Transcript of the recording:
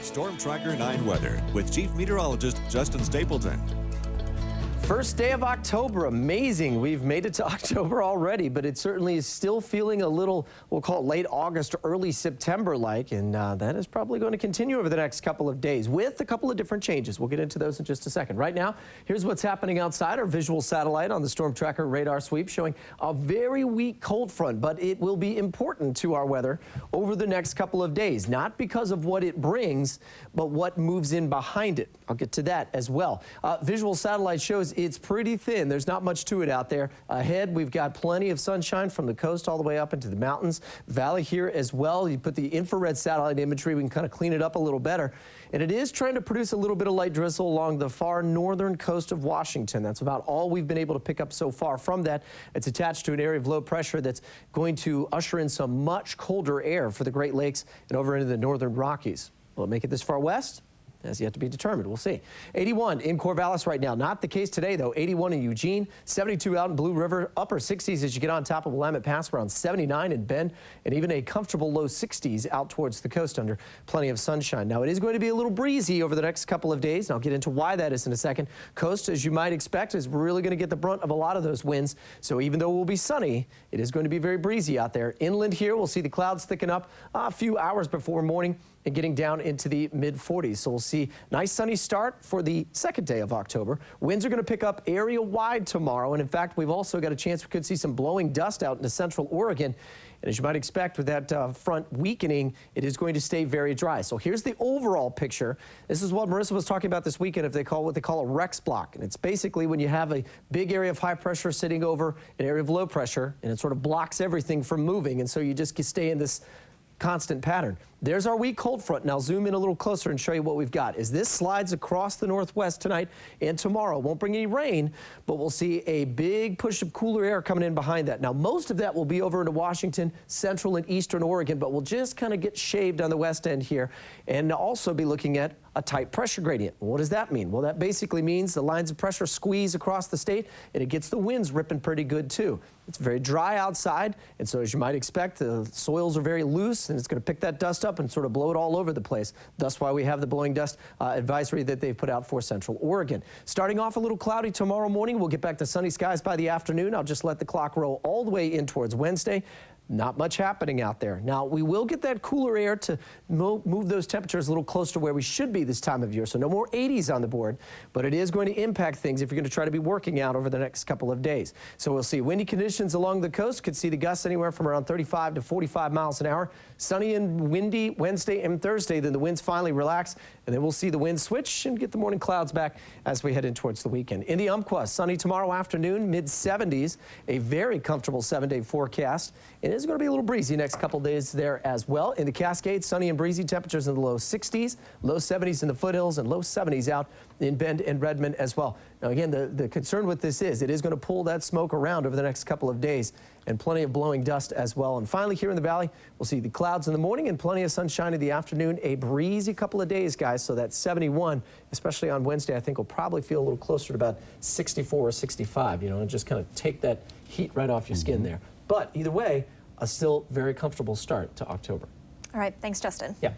Storm Tracker 9 weather with Chief Meteorologist Justin Stapleton. First day of October, amazing. We've made it to October already, but it certainly is still feeling a little, we'll call it late August, early September-like, and that is probably going to continue over the next couple of days with a couple of different changes. We'll get into those in just a second. Right now, here's what's happening outside. Our visual satellite on the Storm Tracker radar sweep showing a very weak cold front, but it will be important to our weather over the next couple of days, not because of what it brings, but what moves in behind it. I'll get to that as well. Visual satellite shows it's pretty thin. There's not much to it out there. Ahead, we've got plenty of sunshine from the coast all the way up into the mountains. Valley here as well. You put the infrared satellite imagery, we can kind of clean it up a little better. And it is trying to produce a little bit of light drizzle along the far northern coast of Washington. That's about all we've been able to pick up so far from that. It's attached to an area of low pressure that's going to usher in some much colder air for the Great Lakes and over into the northern Rockies. Will it make it this far west? Has yet to be determined. We'll see. 81 in Corvallis right now. Not the case today, though. 81 in Eugene, 72 out in Blue River, upper 60s as you get on top of Willamette Pass, around 79 in Bend, and even a comfortable low 60s out towards the coast under plenty of sunshine. Now, it is going to be a little breezy over the next couple of days, and I'll get into why that is in a second. Coast, as you might expect, is really going to get the brunt of a lot of those winds, so even though it will be sunny, it is going to be very breezy out there. Inland here, we'll see the clouds thicken up a few hours before morning and getting down into the mid-40s. So we'll see nice sunny start for the second day of October. Winds are going to pick up area-wide tomorrow, and in fact, we've also got a chance we could see some blowing dust out into central Oregon. And as you might expect with that front weakening, it is going to stay very dry. So here's the overall picture. This is what Marissa was talking about this weekend, if they call what they call a Rex block. And it's basically when you have a big area of high pressure sitting over an area of low pressure, and it sort of blocks everything from moving. And so you just stay in this constant pattern. There's our weak cold front. Now zoom in a little closer and show you what we've got. As this slides across the northwest tonight and tomorrow, won't bring any rain, but we'll see a big push of cooler air coming in behind that. Now most of that will be over into Washington, central and eastern Oregon, but we'll just kind of get shaved on the west end here and also be looking at a tight pressure gradient. What does that mean? Well, that basically means the lines of pressure squeeze across the state and it gets the winds ripping pretty good too. It's very dry outside, and so as you might expect, the soils are very loose and it's going to pick that dust up and sort of blow it all over the place. That's why we have the blowing dust advisory that they've put out for central Oregon. Starting off a little cloudy tomorrow morning, we'll get back to sunny skies by the afternoon. I'll just let the clock roll all the way in towards Wednesday. Not much happening out there. Now, we will get that cooler air to move those temperatures a little closer to where we should be this time of year, so no more 80s on the board, but it is going to impact things if you're going to try to be working out over the next couple of days. So we'll see windy conditions along the coast. Could see the gusts anywhere from around 35 to 45 miles an hour. Sunny and windy Wednesday and Thursday, then the winds finally relax, and then we'll see the winds switch and get the morning clouds back as we head in towards the weekend. In the Umpqua, sunny tomorrow afternoon, mid-70s, a very comfortable 7-day forecast. It is going to be a little breezy next couple days there as well. In the Cascades, sunny and breezy, temperatures in the low 60s, low 70s in the foothills, and low 70s out in Bend and Redmond as well. Now again, the concern with this is it is going to pull that smoke around over the next couple of days, and plenty of blowing dust as well. And finally, here in the valley, we'll see the clouds in the morning and plenty of sunshine in the afternoon. A breezy couple of days, guys, so that 71, especially on Wednesday, I think will probably feel a little closer to about 64 or 65, you know, and just kind of take that heat right off your skin there. But either way, a still very comfortable start to October. All right, thanks, Justin. Yeah.